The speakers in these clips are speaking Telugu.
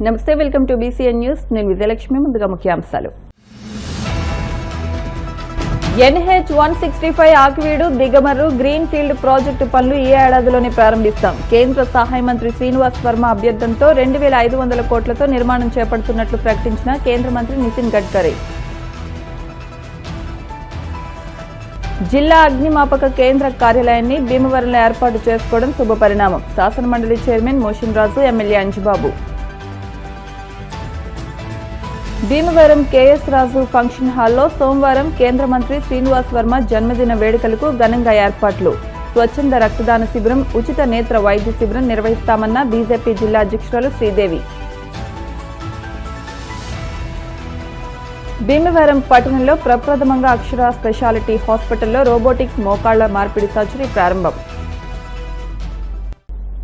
నమస్తే, వెల్కమ్ టు BCN న్యూస్. నేను విజయలక్ష్మి. ముందుగా ముఖ్యాంశాలు. NH-165 Akividu Digamarru green field project పనులు ఈ ఏడాదిలోనే ప్రారంభిస్తాం. కేంద్ర సహాయ మంత్రి శ్రీనివాస్ వర్మ అభ్యర్థనతో 2500 కోట్లతో నిర్మాణం చేపడుతున్నట్లు ప్రకటించిన కేంద్ర మంత్రి నితిన్ గడ్కరీ. జిల్లా అగ్నిమాపక కేంద్ర కార్యాలయాన్ని భీమవరంలో ఏర్పాటు చేసుకోవడం శుభపరిణామం. శాసనమండలి chairman motion Raju, MLA Anjubabu. Bhimavaram KS రాజు ఫంక్షన్ హాల్లో సోమవారం కేంద్ర మంత్రి శ్రీనివాస్ వర్మ జన్మదిన వేడుకలకు ఘనంగా ఏర్పాట్లు. స్వచ్ఛంద రక్తదాన శిబిరం, ఉచిత నేత్ర వైద్య శిబిరం నిర్వహిస్తామన్న బీజేపీ జిల్లా అధ్యక్షురాలు శ్రీదేవి. భీమవరం పట్టణంలో ప్రప్రథమంగా అక్షర స్పెషాలిటీ హాస్పిటల్లో రోబోటిక్ మోకాళ్ల మార్పిడి సర్జరీ ప్రారంభం.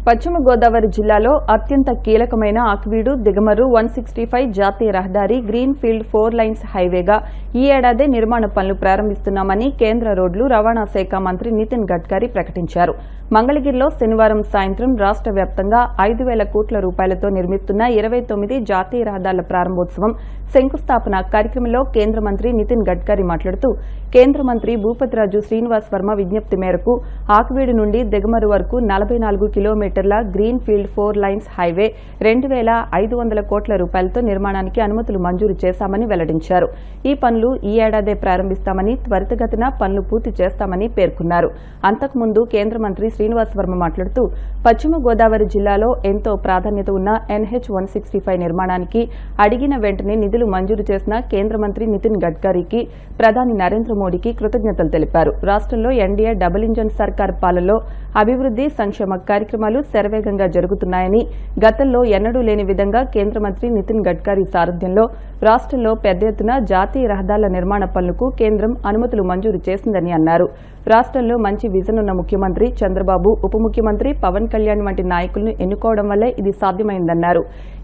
పశ్చిమ గోదావరి జిల్లాలో అత్యంత కీలకమైన ఆకివీడు దిగమర్రు 165 జాతీయ రహదారి గ్రీన్ ఫీల్డ్ 4 లైన్స్ హైవేగా ఈ ఏడాదే నిర్మాణ పనులు ప్రారంభిస్తున్నామని కేంద్ర రోడ్లు రవాణా శాఖ మంత్రి నితిన్ గడ్కరీ ప్రకటించారు. మంగళగిరిలో శనివారం సాయంత్రం రాష్ట్ర వ్యాప్తంగా 5,000 కోట్ల రూపాయలతో నిర్మిస్తున్న 29 జాతీయ రహదారుల ప్రారంభోత్సవం శంకుస్థాపన కార్యక్రమంలో కేంద్ర మంత్రి నితిన్ గడ్కరీ మాట్లాడుతూ, కేంద్ర మంత్రి భూపతిరాజు శ్రీనివాస్ వర్మ విజ్ఞప్తి మేరకు ఆకివీడు నుండి దిగమర్రు వరకు 44 కిలోమీటర్ల గ్రీన్ ఫీల్డ్ 4 లైన్స్ హైవే 2,500 కోట్ల రూపాయలతో నిర్మాణానికి అనుమతులు మంజూరు చేశామని వెల్లడించారు. ఈ పనులు ఈ ఏడాదే ప్రారంభిస్తామని, త్వరితగతిన పనులు పూర్తి చేస్తామని పేర్కొన్నారు. అంతకుముందు కేంద్ర మంత్రి శ్రీనివాస్ వర్మ మాట్లాడుతూ, పశ్చిమ గోదావరి జిల్లాలో ఎంతో ప్రాధాన్యత ఉన్న NH-165 నిర్మాణానికి అడిగిన వెంటనే నిధులు మంజూరు చేసిన కేంద్ర మంత్రి నితిన్ గడ్కరీకి, ప్రధాని నరేంద్ర మోడీకి కృతజ్ఞతలు తెలిపారు. రాష్ట్రంలో ఎన్డీఏ డబుల్ ఇంజన్ సర్కార్ పాలనలో అభివృద్ది, సంక్షేమ కార్యక్రమాలు శరవేగంగా జరుగుతున్నాయని, గతంలో ఎన్నడూ లేని విధంగా కేంద్ర మంత్రి నితిన్ గడ్కరీ సారథ్యంలో రాష్ట్రంలో పెద్ద ఎత్తున జాతీయ రహదారుల నిర్మాణ పనులకు కేంద్రం అనుమతులు మంజూరు చేసిందని అన్నారు. రాష్ట్రంలో మంచి విజన్ ఉన్న ముఖ్యమంత్రి చంద్రబాబు, ఉప ముఖ్యమంత్రి పవన్ కళ్యాణ్ వంటి నాయకులను ఎన్నుకోవడం వల్లే ఇది సాధ్యమైందన్నారు.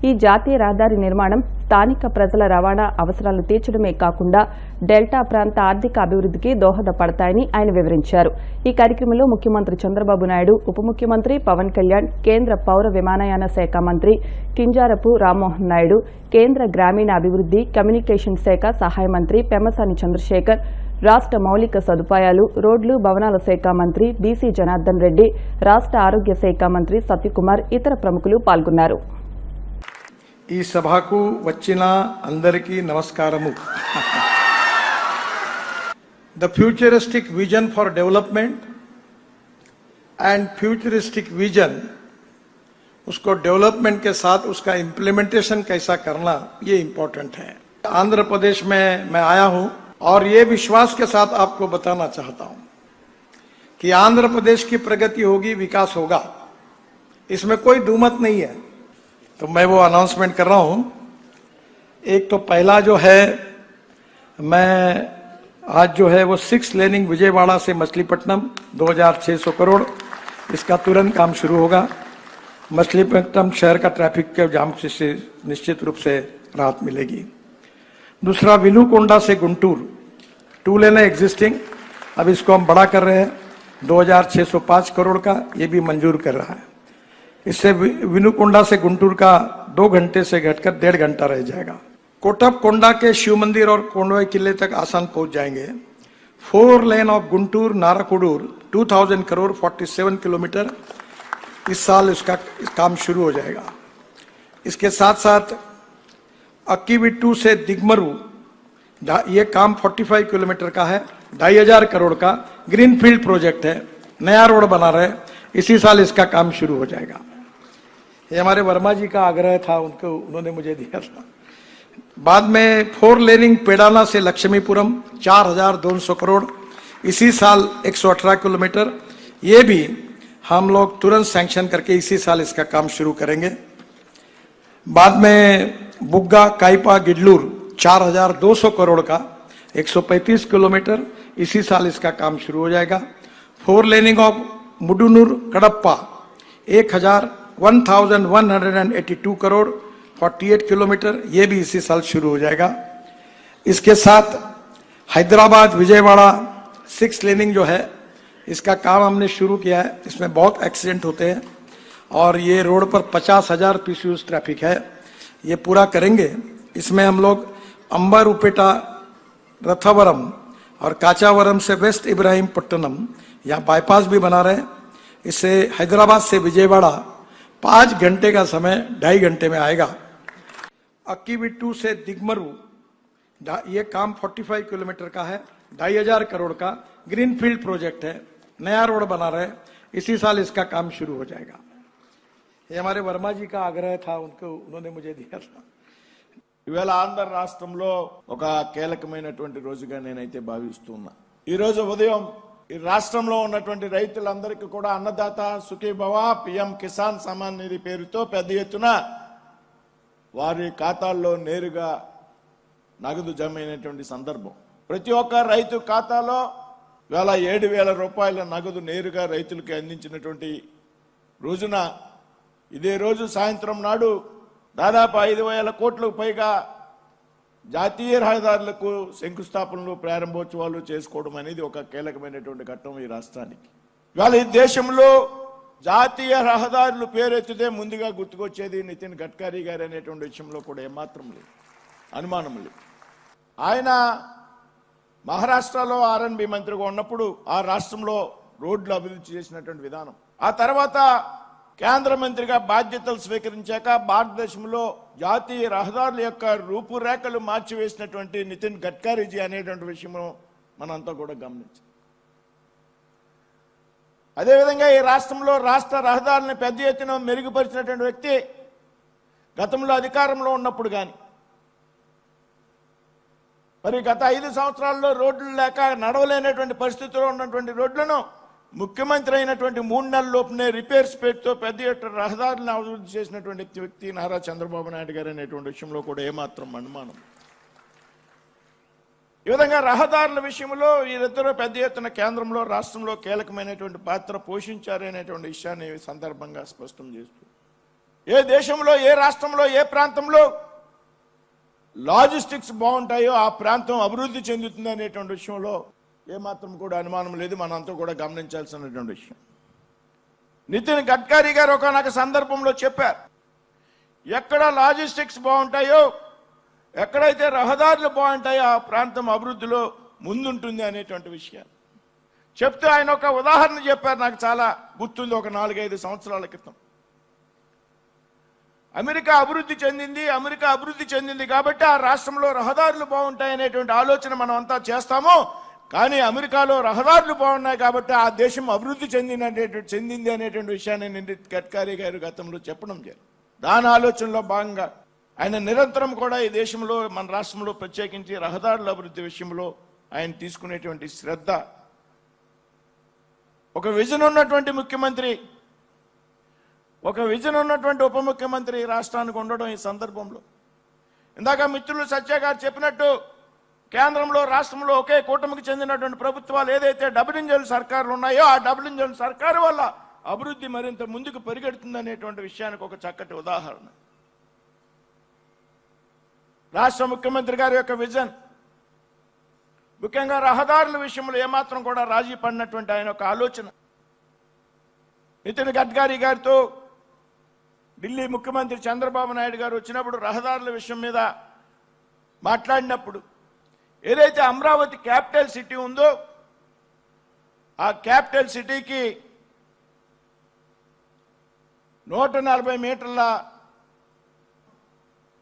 ఈ జాతీయ రహదారి నిర్మాణం స్థానిక ప్రజల రవాణా అవసరాలు తీర్చడమే కాకుండా డెల్టా ప్రాంత ఆర్థిక అభివృద్ధికి దోహదపడతాయని ఆయన వివరించారు. ఈ కార్యక్రమంలో ముఖ్యమంత్రి చంద్రబాబు నాయుడు, ఉప ముఖ్యమంత్రి పవన్ కళ్యాణ్, కేంద్ర పౌర విమానయాన శాఖ మంత్రి కింజారపు రామ్మోహన్ నాయుడు, కేంద్ర గ్రామీణ అభివృద్ది, కమ్యూనికేషన్ శాఖ సహాయ మంత్రి పెమ్మసాని చంద్రశేఖర్, రాష్ట్ర మౌలిక సదుపాయాలు, రోడ్లు, భవనాల శాఖ మంత్రి బీసీ జనార్దన్ రెడ్డి, రాష్ట్ర ఆరోగ్య శాఖ మంత్రి సత్యకుమార్, ఇతర ప్రముఖులు పాల్గొన్నారు. ఈ సభకు వచ్చిన అందరికీ నమస్కారము. The futuristic vision for development and futuristic vision, उसको डेवलपमेंट के साथ उसका इम्प्लीमेंटेशन कैसा करना, ये इम्पोर्टेंट है. आंध्र प्रदेश में मैं आया हूं और ये विश्वास के साथ आपको बताना चाहता हूं कि आंध्र प्रदेश की प्रगति होगी, विकास होगा, इसमें कोई दुमत नहीं है. तो मैं वो अनाउंसमेंट कर रहा हूं. एक तो पहला जो है, मैं आज जो है वो 6 लेनिंग विजयवाड़ा से मछलीपट्टनम 2600 करोड़, इसका तुरंत काम शुरू होगा. मछलीपट्टनम शहर का ट्रैफिक के जाम से निश्चित रूप से राहत मिलेगी. दूसरा, विनुकोंडा से गुंटूर 2 लेन है एग्जिस्टिंग, अब इसको हम बड़ा कर रहे हैं, 2605 करोड़ का, ये भी मंजूर कर रहा है. इससे विनुकोंडा से गुंटूर का 2 घंटे से घटकर 1.5 घंटा रह जाएगा. कोटपकोंडा के शिव मंदिर और कोंडवे किले तक आसान पहुंच जाएंगे. 4 lane of Guntur नाराकुडूर 2000 crore 47 kilometre, इस साल इसका काम शुरू हो जाएगा. इसके साथ साथ अक्कीविट्टू से दिगमरू, ये काम 45 किलोमीटर का है, 2500 करोड़ का ग्रीन फील्ड प्रोजेक्ट है, नया रोड बना रहे, इसी साल इसका काम शुरू हो जाएगा. ये हमारे वर्मा जी का आग्रह था, उन्होंने मुझे दिया था. बाद में 4 लेनिंग पेडाना से लक्ष्मीपुरम 4200 करोड़, इसी साल 118 किलोमीटर, ये भी हम लोग तुरंत सैंक्शन करके इसी साल इसका काम शुरू करेंगे. बाद में बुग्गा काइपा गिडलूर 4200 करोड़ का 135 किलोमीटर, इसी साल इसका काम शुरू हो जाएगा. 4 laning of Mudunur Kadapa 1182 crore 48 kilometre, ये भी इसी साल शुरू हो जाएगा. इसके साथ हैदराबाद विजयवाड़ा 6 लेनिंग जो है, इसका काम हमने शुरू किया है. इसमें बहुत एक्सीडेंट होते हैं और ये रोड पर 50,000 PCUs ट्रैफिक है. ये पूरा करेंगे। इसमें हम लोग अंबारुपेटा, रथावरम और काचावरम से वेस्ट इब्राहिमपट्टनम यहाँ बाईपास भी बना रहे हैं। इससे हैदराबाद से विजयवाड़ा 5 घंटे का समय 2.5 घंटे में आएगा। अक्कीविट्टू से दिगमरू ये काम 45 किलोमीटर का है, 2,500 करोड़ का ग्रीनफील्ड प्रोजेक्ट है। नया रोड बना रहे, इसी साल इसका काम शुरू हो जाएगा। ये हमारे वर्मा जी का आग्रह था, उन्होंने मुझे दिया था। ఇవాళ ఆంధ్ర రాష్ట్రంలో ఒక కీలకమైనటువంటి రోజుగా నేనైతే భావిస్తున్నా। ఈ రోజు ఉదయం ఈ రాష్ట్రంలో ఉన్నటువంటి రైతులందరికీ కూడా అన్నదాత సుఖీభవ పిఎం కిసాన్ సమ్మాన్ నిధి పేరుతో పెద్ద ఎత్తున వారి ఖాతాల్లో నేరుగా నగదు జమ అయినటువంటి సందర్భం। ప్రతి ఒక్క రైతు ఖాతాలో ఇవాళ 7,000 రూపాయల నగదు నేరుగా రైతులకు అందించినటువంటి రోజున ఇదే రోజు సాయంత్రం నాడు దాదాపు 5,000 కోట్లకు పైగా జాతీయ రహదారులకు శంకుస్థాపనలు ప్రారంభోత్సవాలు చేసుకోవడం అనేది ఒక కీలకమైనటువంటి ఘట్టం ఈ రాష్ట్రానికి। ఇవాళ ఈ దేశంలో జాతీయ రహదారులు పేరెత్తితే ముందుగా గుర్తుకొచ్చేది నితిన్ గడ్కరీ గారు అనేటువంటి విషయంలో కూడా ఏమాత్రం లేదు, అనుమానం లేదు। ఆయన మహారాష్ట్రలో ఆర్ఎన్బి మంత్రిగా ఉన్నప్పుడు ఆ రాష్ట్రంలో రోడ్లు అభివృద్ధి చేసినటువంటి విధానం, ఆ తర్వాత కేంద్ర మంత్రిగా బాధ్యతలు స్వీకరించాక భారతదేశంలో జాతీయ రహదారుల యొక్క రూపురేఖలు మార్చివేసినటువంటి నితిన్ గడ్కరీజీ అనేటువంటి విషయం మనంతా కూడా గమనించాం। అదేవిధంగా ఈ రాష్ట్రంలో రాష్ట్ర రహదారులను పెద్ద ఎత్తున మెరుగుపరిచినటువంటి వ్యక్తి గతంలో అధికారంలో ఉన్నప్పుడు కానీ, మరి గత 5 సంవత్సరాల్లో రోడ్లు లేక నడవలేనటువంటి పరిస్థితిలో ఉన్నటువంటి రోడ్లను ముఖ్యమంత్రి అయినటువంటి 3 నెలల లోపునే రిపేర్స్ పేరుతో పెద్ద ఎత్తున రహదారులను అభివృద్ధి చేసినటువంటి వ్యక్తి నారా చంద్రబాబు నాయుడు గారు అనేటువంటి విషయంలో కూడా ఏమాత్రం అనుమానం। ఈ విధంగా రహదారుల విషయంలో వీరిద్దరూ పెద్ద ఎత్తున కేంద్రంలో రాష్ట్రంలో కీలకమైనటువంటి పాత్ర పోషించారు అనేటువంటి విషయాన్ని ఈ సందర్భంగా స్పష్టం చేస్తూ, ఏ దేశంలో ఏ రాష్ట్రంలో ఏ ప్రాంతంలో లాజిస్టిక్స్ బాగుంటాయో ఆ ప్రాంతం అభివృద్ధి చెందుతుంది అనేటువంటి విషయంలో ఏమాత్రం కూడా అనుమానం లేదు, మనంతా కూడా గమనించాల్సినటువంటి విషయం। నితిన్ గడ్కరీ గారు ఒకనొక సందర్భంలో చెప్పారు, ఎక్కడ లాజిస్టిక్స్ బాగుంటాయో, ఎక్కడైతే రహదారులు బాగుంటాయో ఆ ప్రాంతం అభివృద్ధిలో ముందుంటుంది అనేటువంటి విషయాలు చెప్తూ ఆయన ఒక ఉదాహరణ చెప్పారు, నాకు చాలా గుర్తుంది। ఒక 4-5 సంవత్సరాల క్రితం అమెరికా అభివృద్ధి చెందింది కాబట్టి ఆ రాష్ట్రంలో రహదారులు బాగుంటాయి అనేటువంటి ఆలోచన మనం అంతా చేస్తాము, కానీ అమెరికాలో రహదారులు బాగున్నాయి కాబట్టి ఆ దేశం అభివృద్ధి చెందింది అనేటువంటి విషయాన్ని నితిన్ గడ్కరీ గారు గతంలో చెప్పడం జరిగింది। దాని ఆలోచనలో భాగంగా ఆయన నిరంతరం కూడా ఈ దేశంలో మన రాష్ట్రంలో ప్రత్యేకించి రహదారుల అభివృద్ధి విషయంలో ఆయన తీసుకునేటువంటి శ్రద్ధ, ఒక విజన్ ఉన్నటువంటి ముఖ్యమంత్రి, ఒక విజన్ ఉన్నటువంటి ఉప ముఖ్యమంత్రి రాష్ట్రానికి ఉండడం ఈ సందర్భంలో, ఇందాక మిత్రులు సత్య గారు చెప్పినట్టు కేంద్రంలో రాష్ట్రంలో ఒకే కూటమికి చెందినటువంటి ప్రభుత్వాలు ఏదైతే డబుల్ ఇంజన్ సర్కారులు ఉన్నాయో ఆ డబుల్ ఇంజన్ సర్కారు వల్ల అభివృద్ధి మరింత ముందుకు పరిగెడుతుంది అనేటువంటి విషయానికి ఒక చక్కటి ఉదాహరణ రాష్ట్ర ముఖ్యమంత్రి గారి యొక్క విజన్। ముఖ్యంగా రహదారుల విషయంలో ఏమాత్రం కూడా రాజీ పడినటువంటి ఆయన ఒక ఆలోచన, నితిన్ గడ్కరీ గారితో ఢిల్లీ ముఖ్యమంత్రి చంద్రబాబు నాయుడు గారు వచ్చినప్పుడు రహదారుల విషయం మీద మాట్లాడినప్పుడు ఏదైతే అమరావతి క్యాపిటల్ సిటీ ఉందో ఆ క్యాపిటల్ సిటీకి 140 మీటర్ల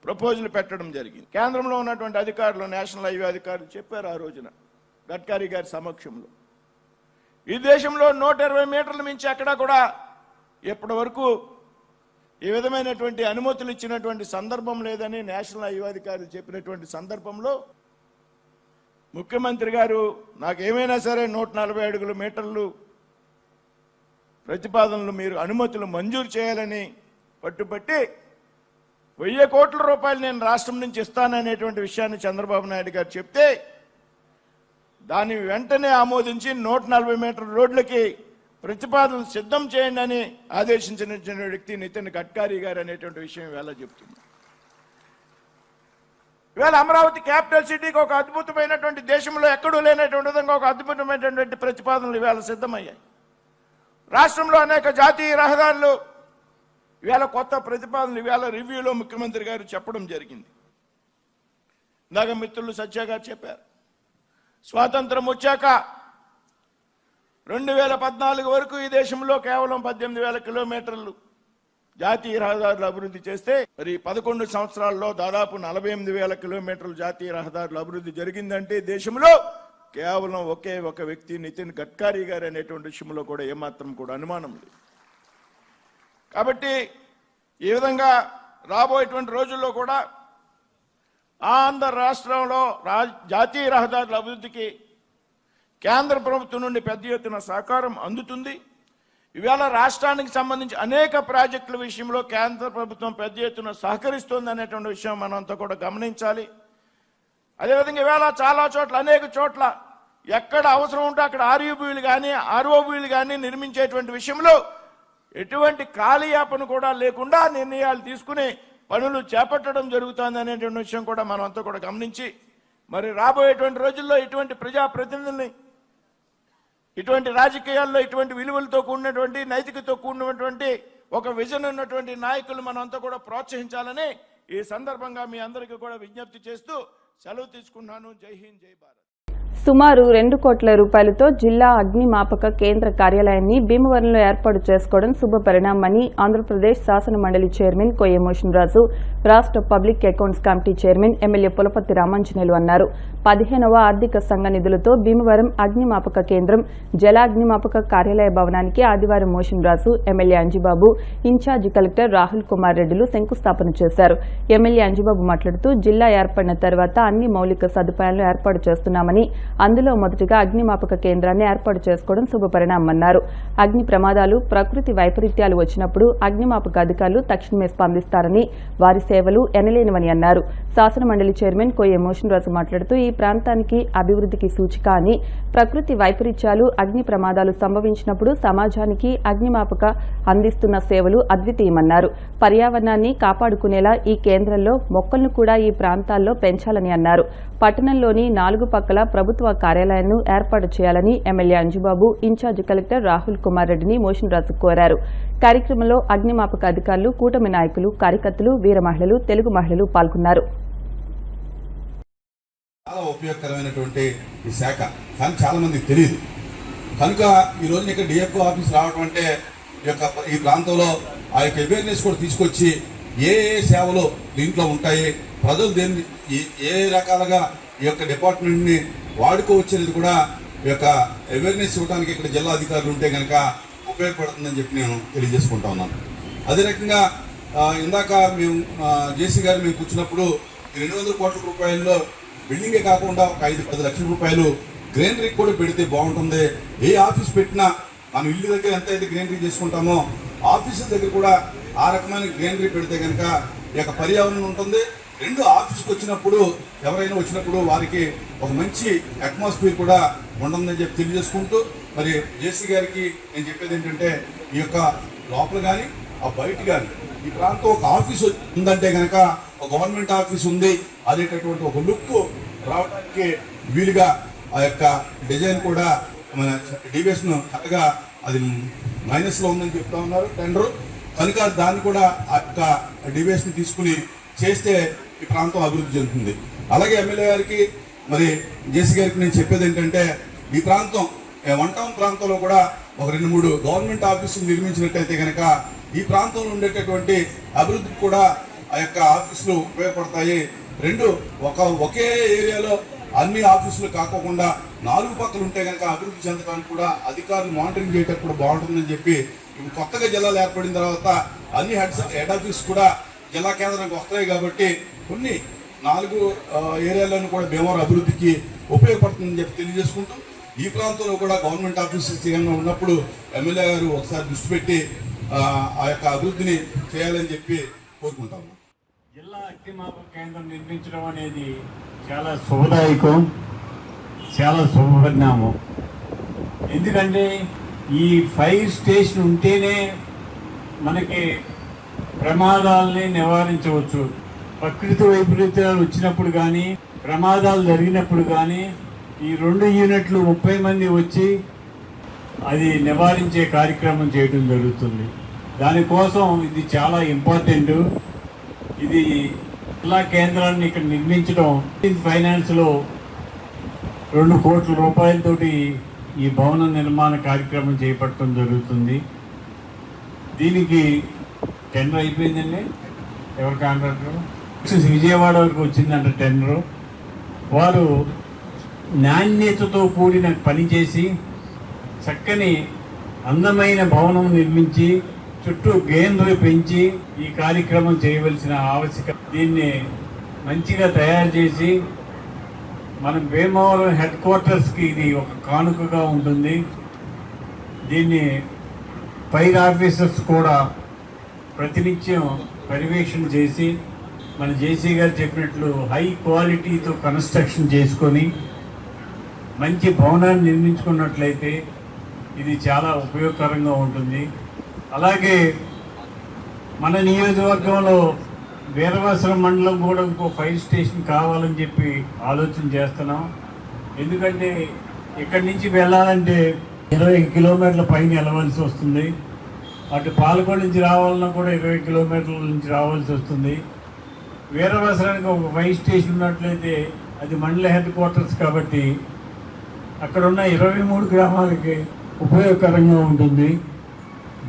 ప్రపోజల్ పెట్టడం జరిగింది। కేంద్రంలో ఉన్నటువంటి అధికారులు, నేషనల్ హైవే అధికారులు చెప్పారు ఆ రోజున గడ్కరీ గారి సమక్షంలో, ఈ దేశంలో 120 మీటర్ల మించి ఎక్కడా కూడా ఇప్పటి వరకు ఈ విధమైనటువంటి అనుమతులు ఇచ్చినటువంటి సందర్భం లేదని నేషనల్ హైవే అధికారులు చెప్పినటువంటి సందర్భంలో ముఖ్యమంత్రి గారు నాకు ఏమైనా సరే 140 మీటర్లు ప్రతిపాదనలు మీరు అనుమతులు మంజూరు చేయాలని పట్టుబట్టి 1000 కోట్ల రూపాయలు నేను రాష్ట్రం నుంచి ఇస్తాననేటువంటి విషయాన్ని చంద్రబాబు నాయుడు గారు చెప్తే దాన్ని వెంటనే ఆమోదించి 140 మీటర్ల రోడ్లకి ప్రతిపాదనలు సిద్ధం చేయండి అని ఆదేశించిన వ్యక్తి నితిన్ గడ్కరీ గారు అనేటువంటి విషయం ఇవాళ చెప్తుంది। ఇవాళ అమరావతి క్యాపిటల్ సిటీకి ఒక అద్భుతమైనటువంటి, దేశంలో ఎక్కడూ లేనటువంటి విధంగా ఒక అద్భుతమైనటువంటి ప్రతిపాదనలు ఇవాళ సిద్ధమయ్యాయి। రాష్ట్రంలో అనేక జాతీయ రహదారులు ఇవాళ కొత్త ప్రతిపాదనలు ఇవాళ రివ్యూలో ముఖ్యమంత్రి గారు చెప్పడం జరిగింది. ఇందాక మిత్రులు సత్య గారు చెప్పారు, స్వాతంత్రం వచ్చాక 2014 వరకు ఈ దేశంలో కేవలం 18,000 కిలోమీటర్లు జాతీయ రహదారులు అభివృద్ధి చేస్తే మరి 11 సంవత్సరాల్లో దాదాపు 48,000 కిలోమీటర్లు జాతీయ రహదారులు అభివృద్ధి జరిగిందంటే దేశంలో కేవలం ఒకే ఒక వ్యక్తి నితిన్ గడ్కరీ గారు అనేటువంటి విషయంలో కూడా ఏమాత్రం కూడా అనుమానం లేదు. కాబట్టి ఈ విధంగా రాబోయేటువంటి రోజుల్లో కూడా ఆంధ్ర రాష్ట్రంలో జాతీయ రహదారుల అభివృద్ధికి కేంద్ర ప్రభుత్వం నుండి పెద్ద ఎత్తున సహకారం అందుతుంది. ఇవాళ రాష్ట్రానికి సంబంధించి అనేక ప్రాజెక్టుల విషయంలో కేంద్ర ప్రభుత్వం పెద్ద ఎత్తున సహకరిస్తుంది అనేటువంటి విషయం మనంతా కూడా గమనించాలి. అదేవిధంగా ఇవాళ చాలా చోట్ల అనేక చోట్ల ఎక్కడ అవసరం ఉంటే అక్కడ ఆర్యూబీలు కానీ ఆర్ఓబీలు కానీ నిర్మించేటువంటి విషయంలో ఎటువంటి కాలయాపన కూడా లేకుండా నిర్ణయాలు తీసుకుని పనులు చేపట్టడం జరుగుతుంది అనేటువంటి విషయం కూడా మనం అంతా కూడా గమనించి మరి రాబోయేటువంటి రోజుల్లో ఇటువంటి ప్రజాప్రతినిధుల్ని ఇటువంటి రాజకీయాల్లో ఇటువంటి విలువలతో కూడినటువంటి నైతికతో కూడినటువంటి ఒక విజన్ ఉన్నటువంటి నాయకులు మనం అంతా కూడా ప్రోత్సహించాలని ఈ సందర్భంగా మీ అందరికీ కూడా విజ్ఞప్తి చేస్తూ సెలవు తీసుకున్నాను. జై హింద్, జై భారత్. సుమారు 2 కోట్ల రూపాయలతో జిల్లా అగ్నిమాపక కేంద్ర కార్యాలయాన్ని భీమవరంలో ఏర్పాటు చేసుకోవడం శుభ పరిణామమని ఆంధ్రప్రదేశ్ శాసన మండలి చైర్మన్ కొయ్య మోషన్ రాజు, రాష్ట్ర public accounts committee chairman MLA Pulaparthi Ramanjaneyulu అన్నారు. 15వ ఆర్థిక సంఘ నిధులతో భీమవరం అగ్నిమాపక కేంద్రం, జలాగ్నిమాపక కార్యాలయ భవనానికి ఆదివారం మోషన్ Raju, MLA Anjibabu, incharge collector Rahul Kumar రెడ్డిలు శంకుస్థాపన చేశారు. ఎమ్మెల్యే అంజిబాబు మాట్లాడుతూ జిల్లా ఏర్పడిన తర్వాత అన్ని మౌలిక సదుపాయాలను ఏర్పాటు చేస్తున్నామని, అందులో మొదటిగా అగ్నిమాపక కేంద్రాన్ని ఏర్పాటు చేసుకోవడం శుభపరిణామన్నారు. అగ్ని ప్రమాదాలు, ప్రకృతి వైపరీత్యాలు వచ్చినప్పుడు అగ్నిమాపక అధికారులు తక్షణమే స్పందిస్తారని, వారి సేవలు ఎనలేనివని అన్నారు. శాసన మండలి చైర్మన్ కొయ్య మోషన్ రాజు మాట్లాడుతూ ఈ ప్రాంతానికి అభివృద్ధికి సూచిక అని, ప్రకృతి వైపరీత్యాలు, అగ్ని ప్రమాదాలు సంభవించినప్పుడు సమాజానికి అగ్నిమాపక అందిస్తున్న సేవలు అద్వితీయమన్నారు. పర్యావరణాన్ని కాపాడుకునేలా ఈ కేంద్రంలో మొక్కలను కూడా ఈ ప్రాంతాల్లో పెంచాలని అన్నారు. పట్టణంలోని 4 పక్కల ప్రభుత్వ కార్యాలయాలను ఏర్పాటు చేయాలని MLA Anjubabu, incharge collector Rahul Kumar రెడ్డిని మోషన్ రాజు కోరారు. కార్యక్రమంలో అగ్నిమాపక అధికారులు, కూటమి నాయకులు, కార్యకర్తలు, వీర మహిళలు, తెలుగు మహిళలు పాల్గొన్నారు. చాలా ఉపయోగకరమైనటువంటి ఈ శాఖ కానీ చాలా మందికి తెలియదు. కనుక ఈ రోజు ఇక్కడ డిఎఫ్ఓ ఆఫీస్ రావడం అంటే ఈ ప్రాంతంలో ఆ యొక్క అవేర్నెస్ కూడా తీసుకొచ్చి ఏ సేవలు దీంట్లో ఉంటాయి, ప్రజలు దేన్ని ఏ రకాలుగా ఈ యొక్క డిపార్ట్మెంట్ని వాడుకోవచ్చనేది కూడా ఈ యొక్క అవేర్నెస్ ఇవ్వడానికి ఇక్కడ జిల్లా అధికారులు ఉంటే కనుక ఉపయోగపడుతుందని చెప్పి నేను తెలియజేసుకుంటా ఉన్నాను. అదే రకంగా ఇందాక మేము జేసీ గారు మేము కూర్చున్నప్పుడు 200 కోట్ల రూపాయల్లో బిల్డింగే కాకుండా ఒక 5-10 లక్షల రూపాయలు గ్రీనరీ కూడా పెడితే బాగుంటుంది. ఏ ఆఫీస్ పెట్టినా మనం ఇల్లు దగ్గర ఎంత అయితే గ్రీనరీ చేసుకుంటామో ఆఫీసుల దగ్గర కూడా ఆ రకమైన గ్రీనరీ పెడితే కనుక ఈ యొక్క పర్యావరణం ఉంటుంది. 2 ఆఫీస్కి వచ్చినప్పుడు ఎవరైనా వచ్చినప్పుడు వారికి ఒక మంచి అట్మాస్ఫియర్ కూడా ఉంటుందని చెప్పి తెలియజేసుకుంటూ మరి జేసీ గారికి నేను చెప్పేది ఏంటంటే ఈ యొక్క లోపల కానీ ఆ బయట కానీ ఈ ప్రాంతం ఒక ఆఫీస్ ఉందంటే కనుక ఒక గవర్నమెంట్ ఆఫీస్ ఉంది అనేటటువంటి ఒక లుక్ రావడానికి వీలుగా ఆ యొక్క డిజైన్ కూడా మన డివిఎస్ను చక్కగా అది మైనస్లో ఉందని చెప్తా ఉన్నారు టెండర్. కనుక దాన్ని కూడా ఆ యొక్క డివిఎస్ని తీసుకుని చేస్తే ఈ ప్రాంతం అభివృద్ధి చెందుతుంది. అలాగే ఎమ్మెల్యే గారికి మరి జేసీ గారికి నేను చెప్పేది ఏంటంటే ఈ ప్రాంతం 1 టౌన్ ప్రాంతంలో కూడా ఒక 2-3 గవర్నమెంట్ ఆఫీసులు నిర్మించినట్టయితే కనుక ఈ ప్రాంతంలో ఉండేటటువంటి అభివృద్ధికి కూడా ఆ యొక్క ఆఫీసులు ఉపయోగపడతాయి. 2 ఒకే ఏరియాలో అన్ని ఆఫీసులు కాకుండా 4 పక్కలు ఉంటే కనుక అభివృద్ధి చెందడానికి కూడా అధికారులు మానిటరింగ్ చేయడానికి కూడా బాగుంటుందని చెప్పి కొత్తగా జిల్లాలు ఏర్పడిన తర్వాత అన్ని హెడ్ ఆఫీస్ కూడా జిల్లా కేంద్రానికి వస్తాయి కాబట్టి కొన్ని 4 ఏరియాలను కూడా భీమవరం అభివృద్ధికి ఉపయోగపడుతుందని చెప్పి తెలియజేసుకుంటూ ఈ ప్రాంతంలో కూడా గవర్నమెంట్ ఆఫీసెస్ ఏమైనా ఉన్నప్పుడు ఎమ్మెల్యే గారు ఒకసారి దృష్టి పెట్టి ఆ యొక్క అభివృద్ధిని చేయాలని చెప్పి కోరుకుంటాము. జిల్లా అగ్నిమాపక కేంద్రం నిర్మించడం అనేది చాలా శుభదాయకం, చాలా శుభపరిణామం. ఎందుకంటే ఈ ఫైర్ స్టేషన్ ఉంటేనే మనకి ప్రమాదాలని నివారించవచ్చు. ప్రకృతి వైపరీత్యాలు వచ్చినప్పుడు కానీ, ప్రమాదాలు జరిగినప్పుడు కానీ ఈ 2 యూనిట్లు 30 మంది వచ్చి అది నివారించే కార్యక్రమం చేయడం జరుగుతుంది. దానికోసం ఇది చాలా ఇంపార్టెంట్. ఇది జిల్లా కేంద్రాన్ని ఇక్కడ నిర్మించడం ఫైనాన్స్లో 2 కోట్ల రూపాయలతోటి ఈ భవన నిర్మాణ కార్యక్రమం చేపట్టడం జరుగుతుంది. దీనికి టెండర్ అయిపోయిందండి. ఎవరు కాంట్రాక్టర్? విజయవాడ వరకు వచ్చిందంట టెండరు. వారు నాణ్యతతో కూడిన పని చేసి చక్కని అందమైన భవనం నిర్మించి చుట్టూ గేంద్రు పెంచి ఈ కార్యక్రమం చేయవలసిన ఆవశ్యకత. దీన్ని మంచిగా తయారు చేసి మనం భీమవరం హెడ్ క్వార్టర్స్కి ఇది ఒక కానుకగా ఉంటుంది. దీన్ని ఫైర్ ఆఫీసర్స్ కూడా ప్రతినిత్యం పర్యవేక్షణ చేసి మన జేసీ గారు చెప్పినట్లు హై క్వాలిటీతో కన్స్ట్రక్షన్ చేసుకొని మంచి భవనాన్ని నిర్మించుకున్నట్లయితే ఇది చాలా ఉపయోగకరంగా ఉంటుంది. అలాగే మన నియోజకవర్గంలో వీరవాసరం మండలం కూడా ఇంకో ఫైర్ స్టేషన్ కావాలని చెప్పి ఆలోచన చేస్తున్నాం. ఎందుకంటే ఇక్కడి నుంచి వెళ్ళాలంటే 20 కిలోమీటర్ల పైన వెళ్ళవలసి వస్తుంది. అటు పాలకొండ నుంచి రావాలన్నా కూడా 20 కిలోమీటర్ల నుంచి రావాల్సి వస్తుంది. వీరవాసరానికి ఒక ఫైర్ స్టేషన్ ఉన్నట్లయితే అది మండల హెడ్ క్వార్టర్స్ కాబట్టి అక్కడ ఉన్న 23 గ్రామాలకి ఉపయోగకరంగా ఉంటుంది.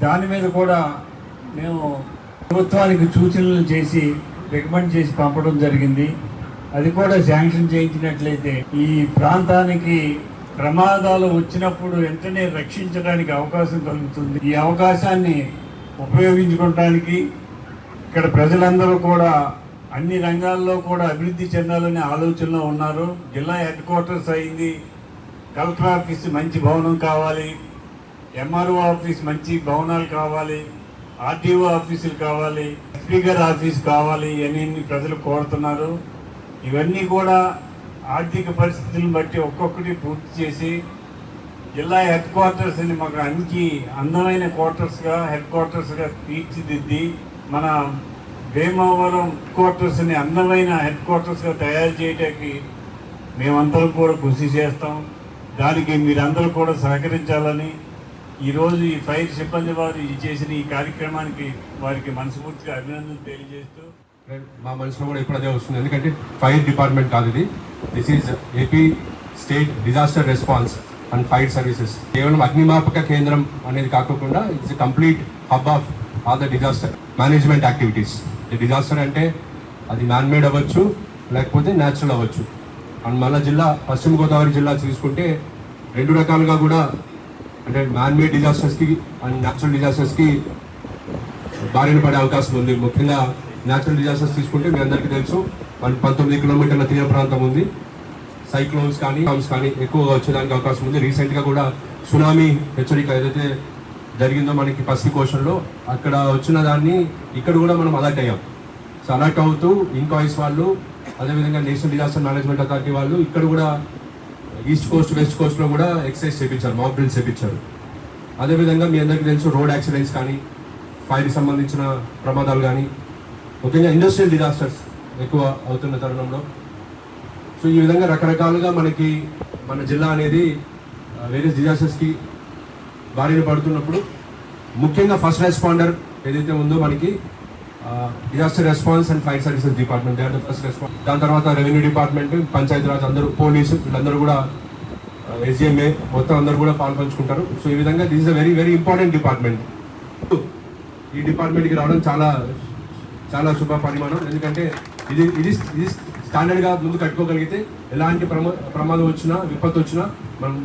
దాని మీద కూడా మేము ప్రభుత్వానికి సూచనలు చేసి రికమెండ్ చేసి పంపడం జరిగింది. అది కూడా శాంక్షన్ చేయించినట్లయితే ఈ ప్రాంతానికి ప్రమాదాలు వచ్చినప్పుడు వెంటనే రక్షించడానికి అవకాశం కలుగుతుంది. ఈ అవకాశాన్ని ఉపయోగించుకోవడానికి ఇక్కడ ప్రజలందరూ కూడా అన్ని రంగాల్లో కూడా అభివృద్ధి చెందాలనే ఆలోచనలో ఉన్నారు. జిల్లా హెడ్ క్వార్టర్స్ అయింది, కలెక్టర్ ఆఫీస్ మంచి భవనం కావాలి, ఎంఆర్ఓ ఆఫీస్ మంచి భవనాలు కావాలి, ఆర్టీఓ ఆఫీసులు కావాలి, స్పీకర్ ఆఫీస్ కావాలి అని ప్రజలు కోరుతున్నారు. ఇవన్నీ కూడా ఆర్థిక పరిస్థితులను బట్టి ఒక్కొక్కటి పూర్తి చేసి జిల్లా హెడ్ క్వార్టర్స్ని మాకు మంచి అందమైన క్వార్టర్స్గా హెడ్ క్వార్టర్స్గా తీర్చిదిద్ది మన భీమవరం క్వార్టర్స్ని అందమైన హెడ్ క్వార్టర్స్గా తయారు చేయడానికి మేమందరం కూడా కృషి చేస్తాం. దానికి మీరందరూ కూడా సహకరించాలని ఈరోజు ఈ ఫైర్ సిబ్బంది వారు చేసిన ఈ కార్యక్రమానికి వారికి మనస్ఫూర్తిగా అభినందనలు తెలియజేస్తూ మా మనసులో కూడా ఇప్పుడు అదే వస్తుంది. ఎందుకంటే ఫైర్ డిపార్ట్మెంట్ కాదు ఇది, this is AP state disaster response and fire services. కేవలం అగ్నిమాపక కేంద్రం అనేది కాకుండా it's complete hub of all the disaster management activities. Disaster అంటే అది మ్యాన్ మేడ్ అవ్వచ్చు లేకపోతే న్యాచురల్ అవ్వచ్చు. అండ్ మన జిల్లా పశ్చిమ గోదావరి జిల్లా తీసుకుంటే 2 రకాలుగా కూడా అంటే మ్యాన్ మేడ్ డిజాస్టర్స్కి అండ్ న్యాచురల్ డిజాస్టర్స్కి బారిన పడే అవకాశం ఉంది. ముఖ్యంగా న్యాచురల్ డిజాస్టర్స్ తీసుకుంటే మీ అందరికీ తెలుసు 19 కిలోమీటర్ల తీర ప్రాంతం ఉంది. సైక్లోన్స్ కానీ ఎక్కువగా వచ్చేదానికి అవకాశం ఉంది. రీసెంట్గా కూడా సునామీ హెచ్చరిక ఏదైతే జరిగిందో మనకి పసిఫిక్ ఓషన్లో, అక్కడ వచ్చిన దాన్ని ఇక్కడ కూడా మనం అలర్ట్ అయ్యాం. సో అలర్ట్ అవుతూ ఇన్కాయిస్ వాళ్ళు, అదేవిధంగా నేషనల్ డిజాస్టర్ మేనేజ్మెంట్ అథారిటీ వాళ్ళు ఇక్కడ కూడా ఈస్ట్ కోస్ట్ వెస్ట్ కోస్ట్లో కూడా ఎక్సర్సైజ్ చేయించారు, మాక్ డ్రిల్స్ చేయించారు. అదేవిధంగా మీ అందరికీ తెలుసు రోడ్ యాక్సిడెంట్స్ కానీ ఫైర్కి సంబంధించిన ప్రమాదాలు కానీ ముఖ్యంగా ఇండస్ట్రియల్ డిజాస్టర్స్ ఎక్కువ అవుతున్న తరుణంలో. సో ఈ విధంగా రకరకాలుగా మనకి మన జిల్లా అనేది వేరియస్ డిజాస్టర్స్కి బారిన పడుతున్నప్పుడు ముఖ్యంగా ఫస్ట్ రెస్పాండర్ ఏదైతే ఉందో మనకి disaster response and fire services department, they are the first response. దాని తర్వాత రెవెన్యూ డిపార్ట్మెంట్, పంచాయతీరాజ్ అందరూ, పోలీసు, వీళ్ళందరూ కూడా ఎస్డిఎంఏ మొత్తం అందరూ కూడా పాల్పంచుకుంటారు. సో ఈ విధంగా this is a very very important department. ఈ డిపార్ట్మెంట్కి రావడం చాలా చాలా శుభ పరిమాణం. ఎందుకంటే ఇది స్టాండర్డ్గా ముందు కట్టుకోగలిగితే ఎలాంటి ప్రమాదం వచ్చినా విపత్తు వచ్చినా మనం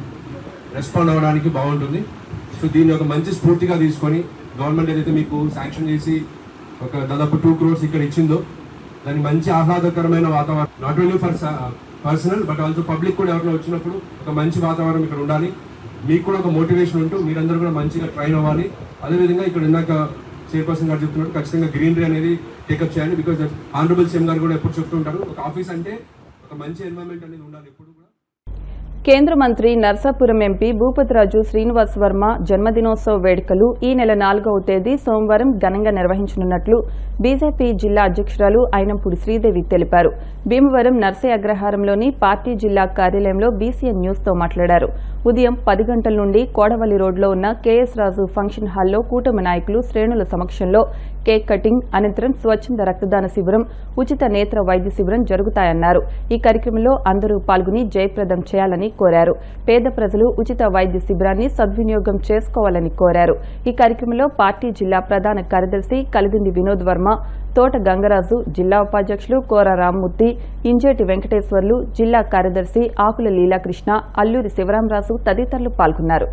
రెస్పాండ్ అవ్వడానికి బాగుంటుంది. సో దీన్ని ఒక మంచి స్ఫూర్తిగా తీసుకొని గవర్నమెంట్ ఏదైతే మీకు శాంక్షన్ చేసి ఒక దాదాపు 2 crores ఇక్కడ ఇచ్చిందో దాన్ని మంచి ఆహ్లాదకరమైన వాతావరణం, not only for personal but also public కూడా ఎవరైనా వచ్చినప్పుడు ఒక మంచి వాతావరణం ఇక్కడ ఉండాలి. మీకు కూడా ఒక మోటివేషన్ ఉంటూ మీరందరూ కూడా మంచిగా ట్రైన్ అవ్వాలి. అదేవిధంగా ఇక్కడ ఇందాక చైర్పర్సన్ గారు చెప్తున్నట్టు ఖచ్చితంగా గ్రీనరీ అనేది టేకప్ చేయాలి. బికాజ్ ఆనరబుల్ సీఎం గారు కూడా ఎప్పుడు చెప్తుంటారు ఒక ఆఫీస్ అంటే ఒక మంచి ఎన్వైరన్మెంట్ అనేది ఉండాలి ఎప్పుడు కూడా. కేంద్ర మంత్రి నర్సాపురం ఎంపీ భూపతిరాజు శ్రీనివాస్ వర్మ జన్మదినోత్సవ వేడుకలు ఈ నెల 4వ తేదీ సోమవారం ఘనంగా నిర్వహించనున్నట్లు బీజేపీ జిల్లా అధ్యక్షురాలు అయినంపూడి శ్రీదేవి తెలిపారు. భీమవరం నర్సయ్య అగ్రహారంలోని పార్టీ జిల్లా కార్యాలయంలో బీసీఎన్ న్యూస్తో మాట్లాడారు. ఉదయం 10 గంటల నుండి కోడవల్లి రోడ్లో ఉన్న కేఎస్ రాజు ఫంక్షన్ హాల్లో కూటమి నాయకులు శ్రేణుల సమక్షంలో కేక్ కటింగ్ అనంతరం స్వచ్ఛంద రక్తదాన శిబిరం, ఉచిత నేత్ర వైద్య శిబిరం జరుగుతాయన్నారు. ఈ కార్యక్రమంలో అందరూ పాల్గొని జయప్రదం చేయాలని కోరారు. పేద ప్రజలు ఉచిత వైద్య శిబిరాన్ని సద్వినియోగం చేసుకోవాలని కోరారు. ఈ కార్యక్రమంలో పార్టీ జిల్లా ప్రధాన కార్యదర్శి కలిదిండి వినోద్ వర్మ, తోట గంగరాజు, జిల్లా ఉపాధ్యక్షులు కోర రామ్మూర్తి, ఇంజేటి వెంకటేశ్వర్లు, జిల్లా కార్యదర్శి ఆకుల లీలాకృష్ణ, అల్లూరి శివరామరాజు తదితరులు పాల్గొన్నారు.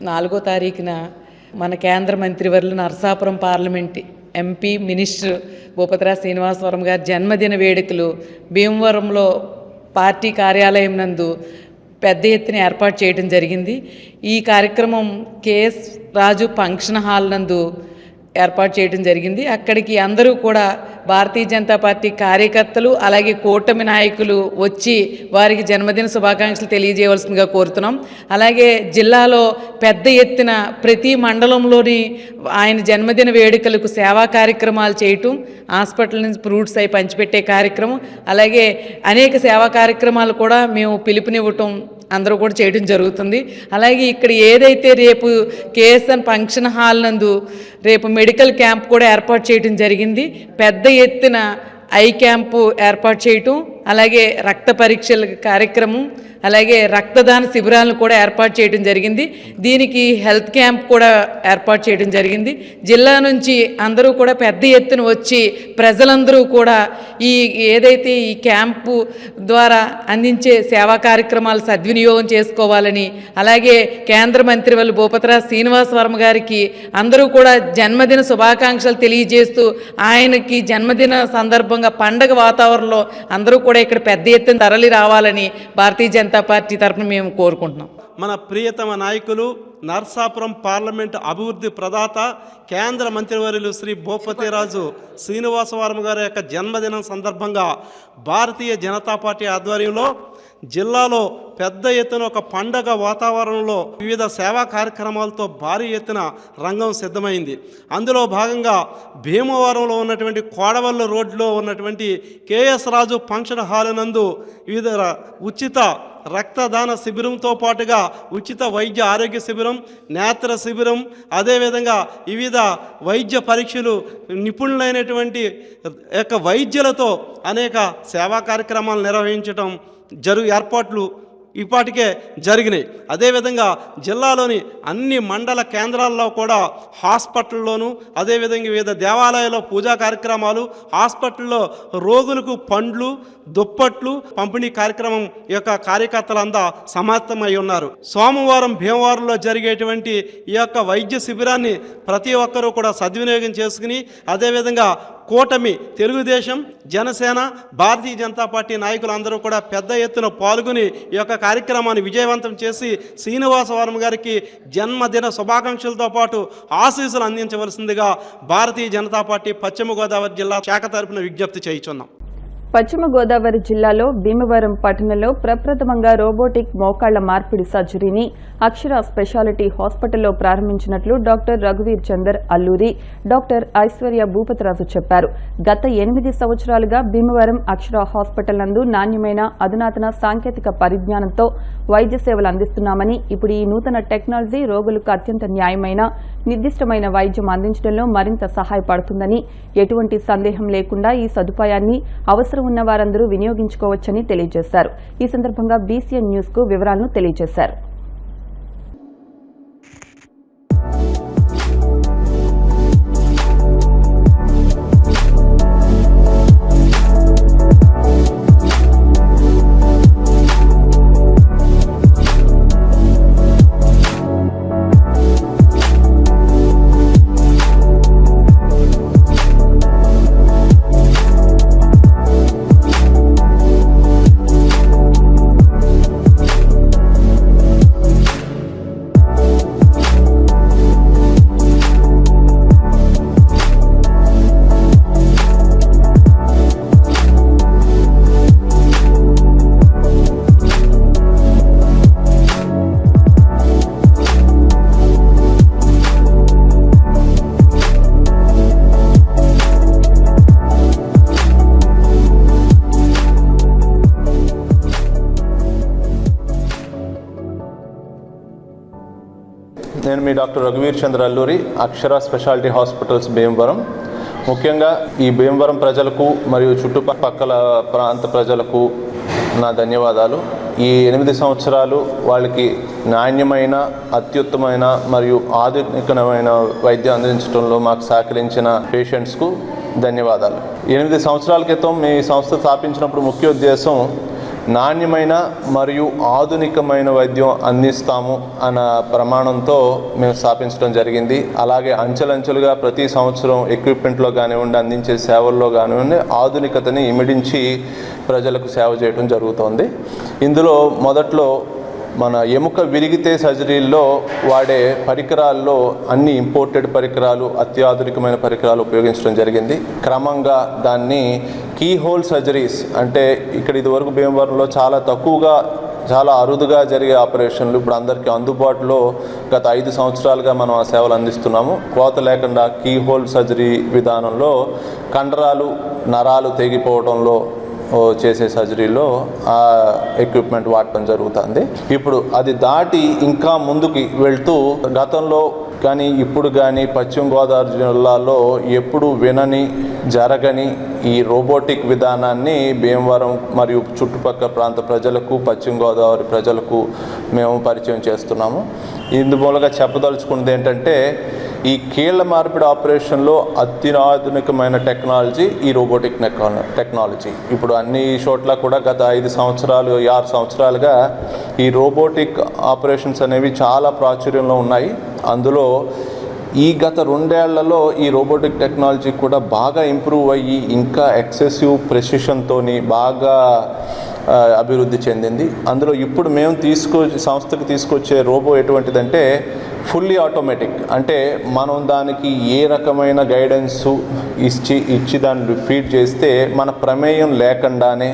నాలుగో తారీఖున మన కేంద్ర మంత్రివర్యులు Narasapuram parliament MP minister Bhupathiraju Srinivas Varma గారి జన్మదిన వేడుకలు భీమవరంలో పార్టీ కార్యాలయం నందు పెద్ద ఎత్తున ఏర్పాటు చేయడం జరిగింది. ఈ కార్యక్రమం కేఎస్ రాజు ఫంక్షన్ హాల్ నందు ఏర్పాటు చేయడం జరిగింది. అక్కడికి అందరూ కూడా భారతీయ జనతా పార్టీ కార్యకర్తలు అలాగే కూటమి నాయకులు వచ్చి వారికి జన్మదిన శుభాకాంక్షలు తెలియజేయవలసిందిగా కోరుతున్నాం. అలాగే జిల్లాలో పెద్ద ఎత్తున ప్రతి మండలంలోని ఆయన జన్మదిన వేడుకలకు సేవా కార్యక్రమాలు చేయటం, హాస్పిటల్ నుంచి ఫ్రూట్స్ అయి పంచిపెట్టే కార్యక్రమం, అలాగే అనేక సేవా కార్యక్రమాలు కూడా మేము పిలుపునివ్వటం అందరూ కూడా చేయడం జరుగుతుంది. అలాగే ఇక్కడ ఏదైతే రేపు కేఎస్ఎన్ ఫంక్షన్ హాల్ నందు రేపు మెడికల్ క్యాంప్ కూడా ఏర్పాటు చేయడం జరిగింది. పెద్ద ఎత్తున ఐ క్యాంపు ఏర్పాటు చేయటం, అలాగే రక్త పరీక్షల కార్యక్రమం, అలాగే రక్తదాన శిబిరాలను కూడా ఏర్పాటు చేయడం జరిగింది. దీనికి హెల్త్ క్యాంప్ కూడా ఏర్పాటు చేయడం జరిగింది. జిల్లా నుంచి అందరూ కూడా పెద్ద ఎత్తున వచ్చి ప్రజలందరూ కూడా ఏదైతే ఈ క్యాంపు ద్వారా అందించే సేవా కార్యక్రమాలు సద్వినియోగం చేసుకోవాలని, అలాగే కేంద్ర మంత్రివర్యులు భూపతిరాజు శ్రీనివాస్ వర్మ గారికి అందరూ కూడా జన్మదిన శుభాకాంక్షలు తెలియజేస్తూ ఆయనకి జన్మదిన సందర్భంగా పండగ వాతావరణంలో అందరూ కూడా ఇక్కడ పెద్ద ఎత్తున తరలి రావాలని భారతీయ జనతా పార్టీ తరఫున మేము కోరుకుంటున్నాం. మన ప్రియతమ నాయకులు నర్సాపురం పార్లమెంటు అభివృద్ధి ప్రదాత కేంద్ర మంత్రివర్యులు శ్రీ భూపతిరాజు శ్రీనివాస వర్మ గారి యొక్క జన్మదినం సందర్భంగా భారతీయ జనతా పార్టీ ఆధ్వర్యంలో జిల్లాలో పెద్ద ఎత్తున ఒక పండగ వాతావరణంలో వివిధ సేవా కార్యక్రమాలతో భారీ ఎత్తున రంగం సిద్ధమైంది. అందులో భాగంగా భీమవరంలో ఉన్నటువంటి కోడవల్లి రోడ్లో ఉన్నటువంటి కేఎస్ రాజు ఫంక్షన్ హాల్ నందు వివిధ ఉచిత రక్తదాన శిబిరంతో పాటుగా ఉచిత వైద్య ఆరోగ్య శిబిరం, నేత్ర శిబిరం, అదేవిధంగా వివిధ వైద్య పరీక్షలు, నిపుణులైనటువంటి యొక్క వైద్యులతో అనేక సేవా కార్యక్రమాలు నిర్వహించడం ఏర్పాట్లు ఇప్పటికే జరిగినాయి. అదేవిధంగా జిల్లాలోని అన్ని మండల కేంద్రాల్లో కూడా హాస్పిటల్లోనూ, అదేవిధంగా వివిధ దేవాలయాల్లో పూజా కార్యక్రమాలు, హాస్పిటల్లో రోగులకు పండ్లు, దుప్పట్లు పంపిణీ కార్యక్రమం యొక్క కార్యకర్తలంతా సమాప్తమై ఉన్నారు. సోమవారం భీమవరంలో జరిగేటువంటి ఈ యొక్క వైద్య శిబిరాన్ని ప్రతి ఒక్కరూ కూడా సద్వినియోగం చేసుకుని, అదేవిధంగా కూటమి, తెలుగుదేశం, జనసేన, భారతీయ జనతా పార్టీ నాయకులందరూ కూడా పెద్ద ఎత్తున పాల్గొని ఈ యొక్క కార్యక్రమాన్ని విజయవంతం చేసి శ్రీనివాస వర్మ గారికి జన్మదిన శుభాకాంక్షలతో పాటు ఆశీస్సులు అందించవలసిందిగా భారతీయ జనతా పార్టీ పశ్చిమ గోదావరి జిల్లా శాఖ తరపున విజ్ఞప్తి చేయుచున్నాం. పశ్చిమ గోదావరి జిల్లాలో భీమవరం పట్టణంలో ప్రప్రథమంగా రోబోటిక్ మోకాళ్ల మార్పిడి సర్జరీని అక్షర స్పెషాలిటీ హాస్పిటల్లో ప్రారంభించినట్లు డాక్టర్ రఘువీర్ చందర్ అల్లూరి, డాక్టర్ ఐశ్వర్య భూపతిరాజు చెప్పారు. గత 8 సంవత్సరాలుగా భీమవరం అక్షర హాస్పిటల్ నందు నాణ్యమైన అధునాతన సాంకేతిక పరిజ్ఞానంతో వైద్య సేవలు అందిస్తున్నామని, ఇప్పుడు ఈ నూతన టెక్నాలజీ రోగులకు అత్యంత న్యాయమైన, నిర్దిష్టమైన వైద్యం అందించడంలో మరింత సహాయపడుతుందని, ఎటువంటి సందేహం లేకుండా ఈ సదుపాయాన్ని అవసరం ఉన్న వారందరూ వినియోగించుకోవచ్చని తెలియజేశారు. ఈ సందర్భంగా బీసీఎన్ న్యూస్ కు వివరాలను తెలియజేశారు. నేను మీ డాక్టర్ రఘువీర్ చంద్ర అల్లూరి, అక్షర స్పెషాలిటీ హాస్పిటల్స్ భీమవరం. ముఖ్యంగా ఈ భీమవరం ప్రజలకు మరియు చుట్టుపక్కల ప్రాంత ప్రజలకు నా ధన్యవాదాలు. ఈ 8 సంవత్సరాలు వాళ్ళకి నాణ్యమైన, అత్యుత్తమైన మరియు ఆధునికమైన వైద్యం అందించడంలో మాకు సహకరించిన పేషెంట్స్కు ధన్యవాదాలు. 8 సంవత్సరాల క్రితం మీ సంస్థ స్థాపించినప్పుడు ముఖ్య ఉద్దేశం నాణ్యమైన మరియు ఆధునికమైన వైద్యం అందిస్తాము అన్న ప్రమాణంతో మేము స్థాపించడం జరిగింది. అలాగే అంచెలంచెలుగా ప్రతి సంవత్సరం ఎక్విప్మెంట్లో కానివ్వండి, అందించే సేవల్లో కానివ్వండి, ఆధునికతని ఇమిడించి ప్రజలకు సేవ చేయడం జరుగుతోంది. ఇందులో మొదట్లో మన ఎముక విరిగితే సర్జరీల్లో వాడే పరికరాల్లో అన్ని ఇంపోర్టెడ్ పరికరాలు, అత్యాధునికమైన పరికరాలు ఉపయోగించడం జరిగింది. క్రమంగా దాన్ని కీ హోల్ సర్జరీస్, అంటే ఇక్కడ ఇదివరకు భీమవరంలో చాలా తక్కువగా, చాలా అరుదుగా జరిగే ఆపరేషన్లు ఇప్పుడు అందరికీ అందుబాటులో గత 5 సంవత్సరాలుగా మనం ఆ సేవలు అందిస్తున్నాము. కోత లేకుండా కీ హోల్ సర్జరీ విధానంలో కండరాలు, నరాలు తెగిపోవడంలో చేసే సర్జరీలో ఆ ఎక్విప్మెంట్ వాడటం జరుగుతుంది. ఇప్పుడు అది దాటి ఇంకా ముందుకి వెళ్తూ గతంలో కానీ ఇప్పుడు కానీ పశ్చిమ గోదావరి జిల్లాలో ఎప్పుడు వినని, జరగని ఈ రోబోటిక్ విధానాన్ని భీమవరం మరియు చుట్టుపక్కల ప్రాంత ప్రజలకు, పశ్చిమ గోదావరి ప్రజలకు మేము పరిచయం చేస్తున్నాము. ఇందుమూలంగా చెప్పదలుచుకున్నది ఏంటంటే, ఈ కీళ్ల మార్పిడి ఆపరేషన్లో అత్యాధునికమైన టెక్నాలజీ ఈ రోబోటిక్ టెక్నాలజీ. ఇప్పుడు అన్ని చోట్ల కూడా గత 5 సంవత్సరాలు, 6 సంవత్సరాలుగా ఈ రోబోటిక్ ఆపరేషన్స్ అనేవి చాలా ప్రాచుర్యంలో ఉన్నాయి. అందులో ఈ గత 2 ఏళ్లలో ఈ రోబోటిక్ టెక్నాలజీ కూడా బాగా ఇంప్రూవ్ అయ్యి ఇంకా ఎక్సెసివ్ ప్రెసిషన్తోని బాగా అభివృద్ధి చెందింది. అందులో ఇప్పుడు మేము సంస్థకు తీసుకొచ్చే రోబో ఎటువంటిదంటే ఫుల్లీ ఆటోమేటిక్. అంటే మనం దానికి ఏ రకమైన గైడెన్స్ ఇచ్చి దాన్ని ఫీడ్ చేస్తే మన ప్రమేయం లేకుండానే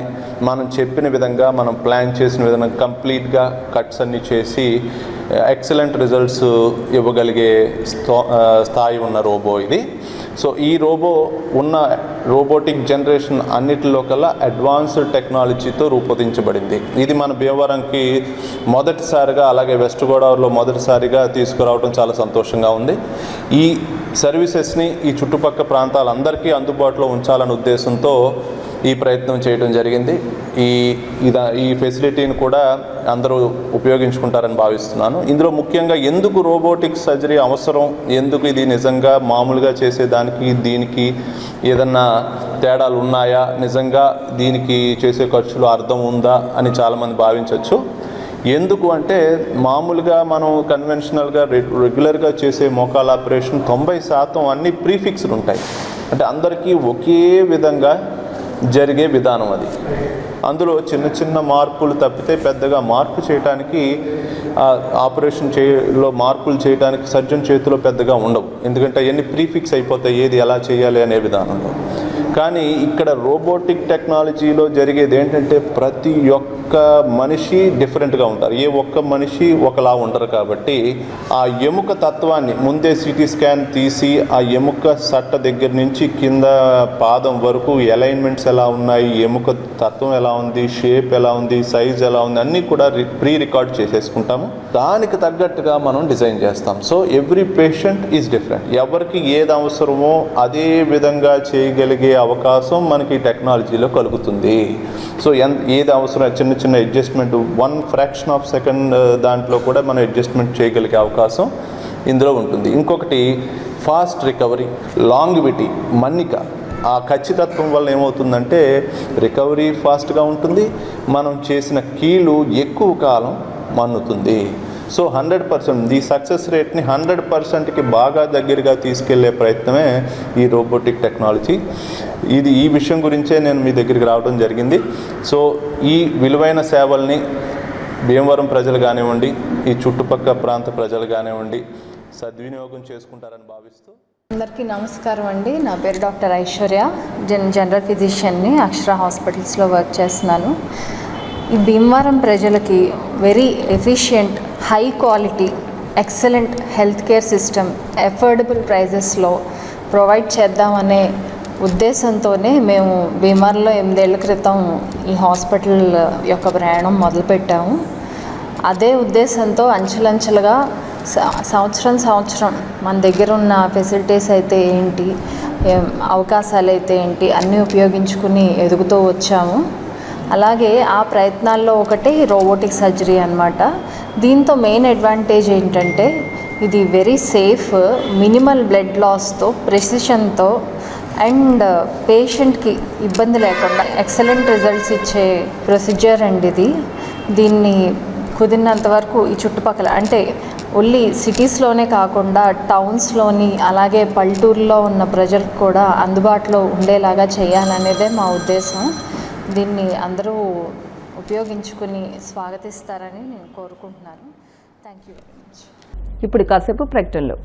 మనం చెప్పిన విధంగా, మనం ప్లాన్ చేసిన విధంగా కంప్లీట్గా కట్స్ అన్ని చేసి ఎక్సలెంట్ రిజల్ట్స్ ఇవ్వగలిగే స్థాయి ఉన్న రోబో ఇది. సో ఈ రోబో ఉన్న రోబోటిక్ జనరేషన్ అన్నిటిలో కల్లా అడ్వాన్స్డ్ టెక్నాలజీతో రూపొందించబడింది. ఇది మన భీమవరంకి మొదటిసారిగా, అలాగే వెస్ట్ గోదావరిలో మొదటిసారిగా తీసుకురావడం చాలా సంతోషంగా ఉంది. ఈ సర్వీసెస్ని ఈ చుట్టుపక్కల ప్రాంతాలందరికీ అందుబాటులో ఉంచాలనే ఉద్దేశంతో ఈ ప్రయత్నం చేయడం జరిగింది. ఈ ఫెసిలిటీని కూడా అందరూ ఉపయోగించుకుంటారని భావిస్తున్నాను. ఇందులో ముఖ్యంగా ఎందుకు రోబోటిక్ సర్జరీ అవసరం, ఎందుకు ఇది నిజంగా మామూలుగా చేసేదానికి దీనికి ఏదన్నా తేడాలు ఉన్నాయా, నిజంగా దీనికి చేసే ఖర్చులో అర్థం ఉందా అని చాలామంది భావించవచ్చు. ఎందుకు అంటే, మామూలుగా మనం కన్వెన్షనల్గా రెగ్యులర్గా చేసే మోకాళ్ళ ఆపరేషన్ 90% అన్నీ ప్రీఫిక్స్డ్ ఉంటాయి. అంటే అందరికీ ఒకే విధంగా జరిగే విధానం అది. అందులో చిన్న చిన్న మార్పులు తప్పితే పెద్దగా మార్పు చేయడానికి, ఆపరేషన్ మార్పులు చేయడానికి సర్జన్ చేతిలో పెద్దగా ఉండవు. ఎందుకంటే అవన్నీ ప్రీఫిక్స్ అయిపోతాయి, ఏది ఎలా చేయాలి అనే విధానంలో. కానీ ఇక్కడ రోబోటిక్ టెక్నాలజీలో జరిగేది ఏంటంటే ప్రతి ఒక్క మనిషి డిఫరెంట్గా ఉంటారు, ఏ ఒక్క మనిషి ఒకలా ఉండరు. కాబట్టి ఆ ఎముక తత్వాన్ని ముందే సిటీ స్కాన్ తీసి ఆ ఎముక సట్ట దగ్గర నుంచి కింద పాదం వరకు అలైన్మెంట్స్ ఎలా ఉన్నాయి, ఎముక తత్వం ఎలా ఉంది, షేప్ ఎలా ఉంది, సైజ్ ఎలా ఉంది అన్నీ కూడా ప్రీ రికార్డ్ చేసేసుకుంటాము. దానికి తగ్గట్టుగా మనం డిజైన్ చేస్తాం. So every patient is different. ఎవరికి ఏది అవసరమో అదే విధంగా చేయగలిగే అవకాశం మనకి టెక్నాలజీలో కలుగుతుంది. సో ఏది అవసరం చిన్న చిన్న అడ్జస్ట్మెంట్ 1 fraction of second దాంట్లో కూడా మనం అడ్జస్ట్మెంట్ చేయగలిగే అవకాశం ఇందులో ఉంటుంది. ఇంకొకటి ఫాస్ట్ రికవరీ, లాంగివిటీ, మన్నిక. ఆ ఖచ్చితత్వం వల్ల ఏమవుతుందంటే రికవరీ ఫాస్ట్గా ఉంటుంది, మనం చేసిన కీలు ఎక్కువ కాలం మన్నుతుంది. సో 100% ఈ సక్సెస్ రేట్ని 100%కి బాగా దగ్గరగా తీసుకెళ్లే ప్రయత్నమే ఈ రోబోటిక్ టెక్నాలజీ. ఈ విషయం గురించే నేను మీ దగ్గరికి రావడం జరిగింది. సో ఈ విలువైన సేవల్ని భీమవరం ప్రజలు కానివ్వండి, ఈ చుట్టుపక్కల ప్రాంత ప్రజలు కానివ్వండి సద్వినియోగం చేసుకుంటారని భావిస్తూ. అందరికీ నమస్కారం అండి. నా పేరు డాక్టర్ ఐశ్వర్య, జనరల్ ఫిజిషియన్ని, అక్షర హాస్పిటల్స్లో వర్క్ చేస్తున్నాను. ఈ భీమవరం ప్రజలకి very efficient, high quality, excellent health care system affordable ప్రైజెస్లో ప్రొవైడ్ చేద్దామనే ఉద్దేశంతోనే మేము భీమవరంలో 8 ఏళ్ల క్రితం ఈ హాస్పిటల్ యొక్క ప్రయాణం మొదలుపెట్టాము. అదే ఉద్దేశంతో అంచెలంచెలుగా సంవత్సరం మన దగ్గర ఉన్న ఫెసిలిటీస్ అయితే ఏంటి, అవకాశాలు అయితే ఏంటి అన్నీ ఉపయోగించుకుని ఎదుగుతూ వచ్చాము. అలాగే ఆ ప్రయత్నాల్లో ఒకటి రోబోటిక్ సర్జరీ అన్నమాట. దీంతో మెయిన్ అడ్వాంటేజ్ ఏంటంటే ఇది వెరీ సేఫ్, మినిమల్ బ్లడ్ లాస్తో, ప్రెసిషన్తో అండ్ పేషెంట్కి ఇబ్బంది లేకుండా ఎక్సలెంట్ రిజల్ట్స్ ఇచ్చే ప్రొసీజర్ అండి ఇది. దీన్ని కుదిరినంత వరకు ఈ చుట్టుపక్కల అంటే ఓన్లీ సిటీస్లోనే కాకుండా టౌన్స్లోని అలాగే పల్లెటూరులో ఉన్న ప్రజలకు కూడా అందుబాటులో ఉండేలాగా చేయాలనేదే మా ఉద్దేశం. దీన్ని అందరూ ఉపయోగించుకుని స్వాగతిస్తారని నేను కోరుకుంటున్నాను. Thank you very much. ఇప్పుడు కాసేపు ప్రకటనలు.